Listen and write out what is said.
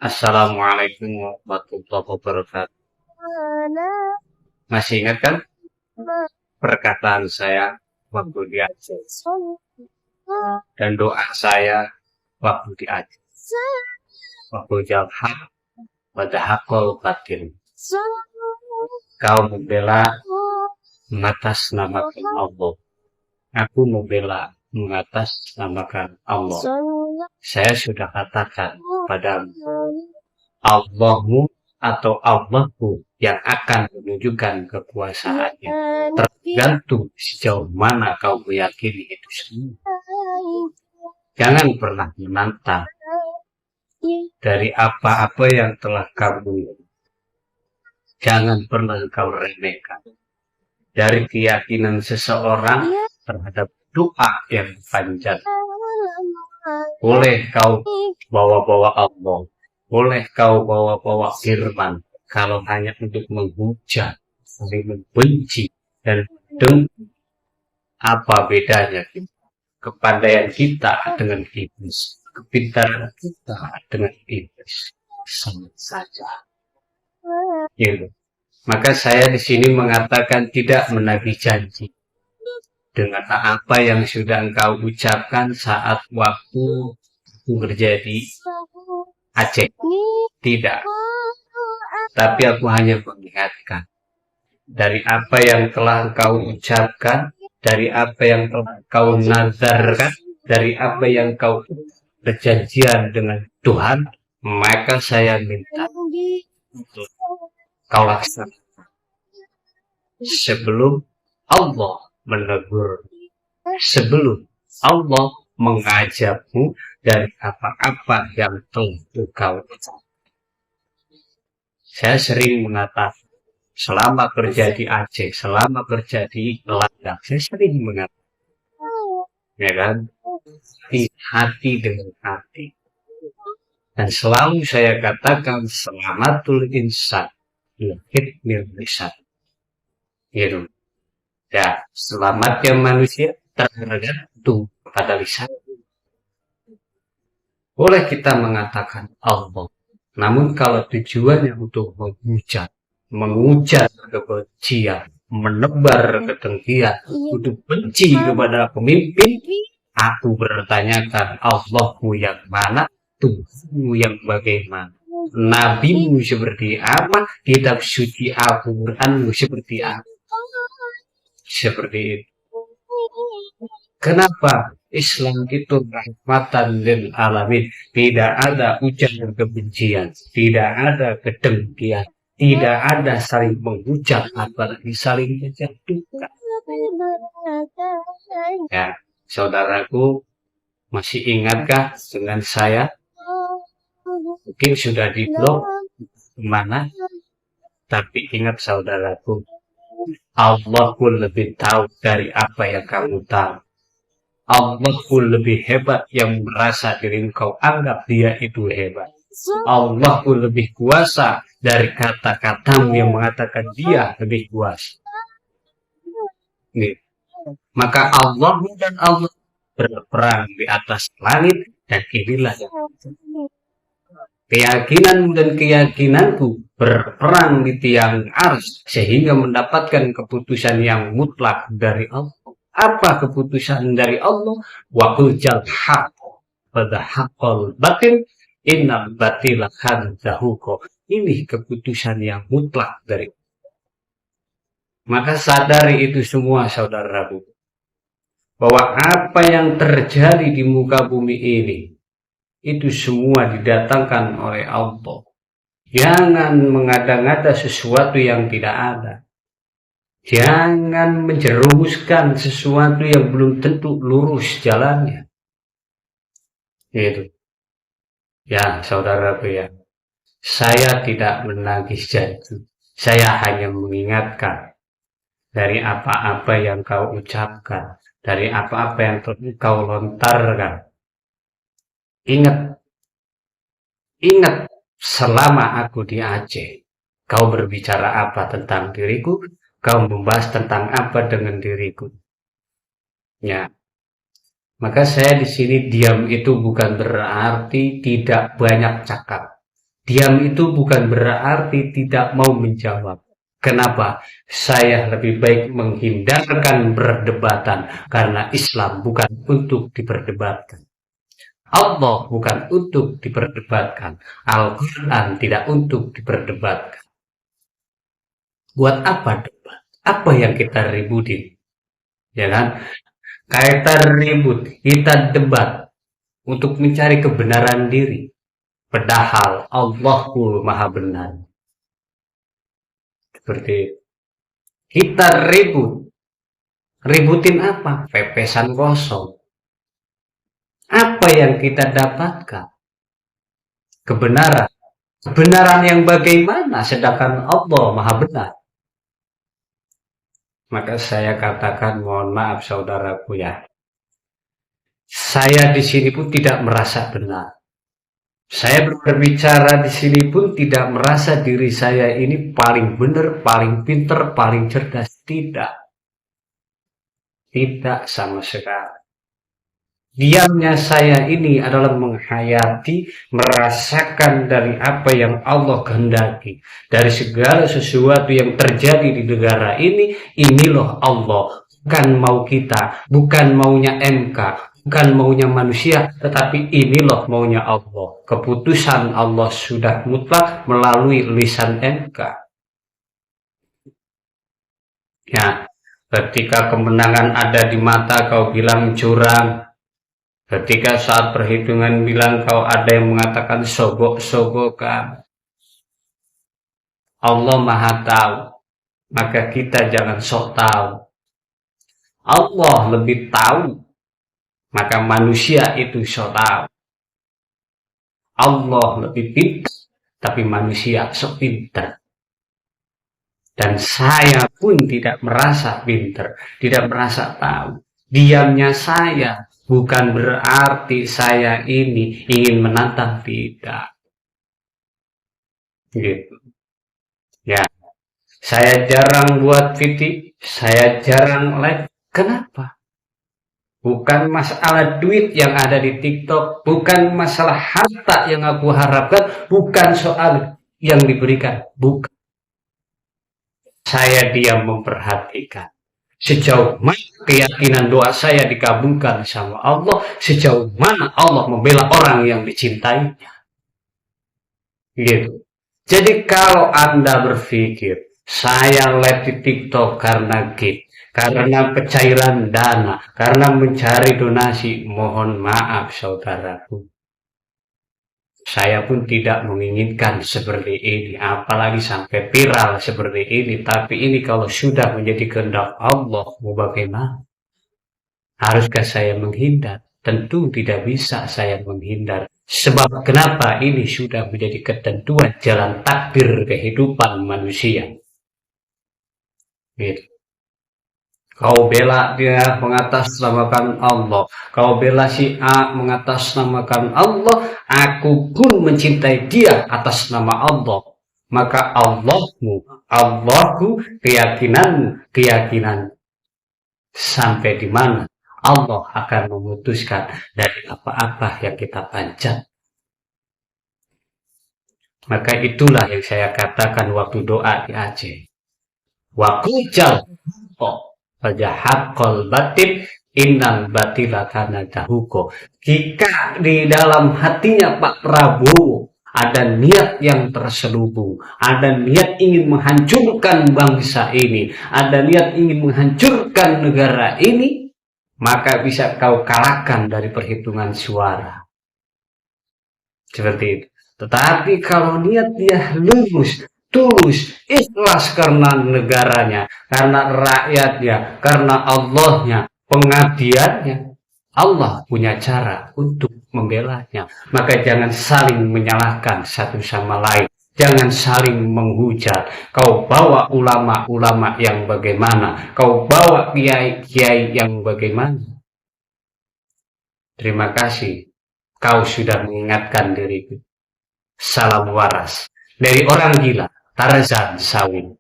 Assalamualaikum warahmatullahi wabarakatuh. Masih ingat kan perkataan saya waktu di Aceh dan doa saya waktu di Aceh. Waktu hak pada hakul batin. Kau membela mengatasnamakan Allah. Aku membela mengatasnamakan Allah. Saya sudah katakan padamu, Allahmu atau Allahku yang akan menunjukkan kekuasaannya. Tergantung sejauh mana kau meyakini itu semua. Jangan pernah menantang dari apa-apa yang telah kamu. Jangan pernah kau remehkan dari keyakinan seseorang terhadap doa yang panjang. Boleh kau bawa-bawa Allah, boleh kau bawa-bawa firman, kalau hanya untuk menghujat, saling membenci dan dengki. Apa bedanya kepandaian kita dengan iblis, kepintaran kita dengan iblis? Sama saja. Gitu. Maka saya di sini mengatakan tidak menagih janji dengan apa yang sudah engkau ucapkan saat waktu bekerja di Aceh. Tidak. Tapi aku hanya mengingatkan dari apa yang telah engkau ucapkan, dari apa yang telah engkau nazarkan, dari apa yang engkau berjanjian dengan Tuhan, maka saya minta untuk kau laksanakan sebelum Allah menegur, sebelum Allah mengajarmu dari apa-apa yang telah engkau ucapkan. Saya sering mengatakan selama kerja di Aceh, selama kerja di ladang, saya sering mengatakan, ya kan, hati dengan hati. Dan selalu saya katakan selamatul insan lahir lisan. Gitu. Ya, selamatnya manusia tergantung pada lisan. Boleh kita mengatakan Allah, namun kalau tujuannya untuk mengujar kebencian, menebar kedengkian, untuk benci kepada pemimpin, aku bertanyakan Allahmu yang mana, Tuhanmu yang bagaimana, Nabimu seperti apa, kitab suci Al-Quranmu seperti apa. Seperti itu. Kenapa Islam itu rahmatan lil alamin? Tidak ada ucapan kebencian, tidak ada kedengkian, tidak ada saling menghujat, apalagi saling menjatuhkan. Ya, saudaraku, masih ingatkah dengan saya? Mungkin sudah di blog kemana? Tapi ingat saudaraku, Allah pun lebih tahu dari apa yang kamu tahu. Allah pun lebih hebat yang merasa diri kau anggap dia itu hebat. Allah pun lebih kuasa dari kata-katamu yang mengatakan dia lebih kuasa. Nih. Maka Allah dan Allah berperang di atas langit, dan inilah yang keyakinanmu dan keyakinanku berperang di tiang arsy sehingga mendapatkan keputusan yang mutlak dari Allah. Apa keputusan dari Allah? Wa qul haq pada haqqal batin innal batila kana zahuqa. Ini keputusan yang mutlak dari Allah. Maka sadari itu semua saudaraku, bahwa apa yang terjadi di muka bumi ini itu semua didatangkan oleh Allah. Jangan mengada-ngada sesuatu yang tidak ada. Jangan menjerumuskan sesuatu yang belum tentu lurus jalannya. Itu. Ya, saudaraku ya. Saya tidak menagih janji. Saya hanya mengingatkan dari apa-apa yang kau ucapkan, dari apa-apa yang kau lontarkan. Ingat, selama aku di Aceh, kau berbicara apa tentang diriku, kau membahas tentang apa dengan diriku. Ya, maka saya di sini diam itu bukan berarti tidak banyak cakap, Diam itu bukan berarti tidak mau menjawab. Kenapa? Saya lebih baik menghindarkan perdebatan karena Islam bukan untuk diperdebatkan. Allah bukan untuk diperdebatkan. Al-Quran tidak untuk diperdebatkan. Buat apa debat? Apa yang kita ributin? Ya kan? Kita ribut, kita debat untuk mencari kebenaran diri. Padahal Allahul Maha Benar. Seperti itu. Kita ribut. Ributin apa? Pepesan kosong. Apa yang kita dapatkan? Kebenaran. Kebenaran yang bagaimana sedangkan Allah Maha Benar? Maka saya katakan mohon maaf saudaraku ya. Saya di sini pun tidak merasa benar. Saya berbicara di sini pun tidak merasa diri saya ini paling benar, paling pinter, paling cerdas. Tidak. Tidak sama sekali. Diamnya saya ini adalah menghayati, merasakan dari apa yang Allah kehendaki. Dari segala sesuatu yang terjadi di negara ini loh Allah. Bukan mau kita, bukan maunya MK, bukan maunya manusia, tetapi ini loh maunya Allah. Keputusan Allah sudah mutlak melalui lisan MK. Ya, ketika kemenangan ada di mata kau bilang curang. Ketika saat perhitungan bilang kau ada yang mengatakan sogok-sogokan. Allah Maha tahu. Maka kita jangan sok tahu. Allah lebih tahu. Maka manusia itu sok tahu. Allah lebih pintar. Tapi manusia sok pintar. Dan saya pun tidak merasa pintar. Tidak merasa tahu. Diamnya saya bukan berarti saya ini ingin menantang, tidak. Gitu. Ya, saya jarang buat video, saya jarang live. Kenapa? Bukan masalah duit yang ada di TikTok, bukan masalah harta yang aku harapkan, bukan soal yang diberikan, bukan. Saya diam memperhatikan. Sejauh mana keyakinan doa saya dikabulkan sama Allah, sejauh mana Allah membela orang yang dicintainya. Gitu. Jadi kalau Anda berpikir, saya live di TikTok karena gift, karena pencairan dana, karena mencari donasi, mohon maaf saudaraku. Saya pun tidak menginginkan seperti ini, apalagi sampai viral seperti ini. Tapi ini kalau sudah menjadi kehendak Allah, mau bagaimana? Haruskah saya menghindar? Tentu tidak bisa saya menghindar. Sebab kenapa ini sudah menjadi ketentuan jalan takdir kehidupan manusia. Gitu. Kau bela dia mengatasnamakan Allah. Kau bela si A mengatasnamakan Allah. Aku pun mencintai dia atas nama Allah. Maka Allahku, keyakinan sampai di mana Allah akan memutuskan dari apa-apa yang kita panjat. Maka itulah yang saya katakan waktu doa di Aceh. Wa qujal haqqal batin innal batila kana zahuqa. Jika di dalam hatinya Pak Prabowo ada niat yang terselubung, ada niat ingin menghancurkan bangsa ini, ada niat ingin menghancurkan negara ini, maka bisa kau kalahkan dari perhitungan suara. Seperti itu. Tetapi kalau niat dia lurus, tulus, ikhlas karena negaranya, karena rakyatnya, karena Allahnya, pengabdiannya, Allah punya cara untuk membelanya. Maka jangan saling menyalahkan satu sama lain. Jangan saling menghujat. Kau bawa ulama-ulama yang bagaimana? Kau bawa kiai-kiai yang bagaimana? Terima kasih. Kau sudah mengingatkan diriku. Salam waras. Dari orang gila, Tarzan Sawin.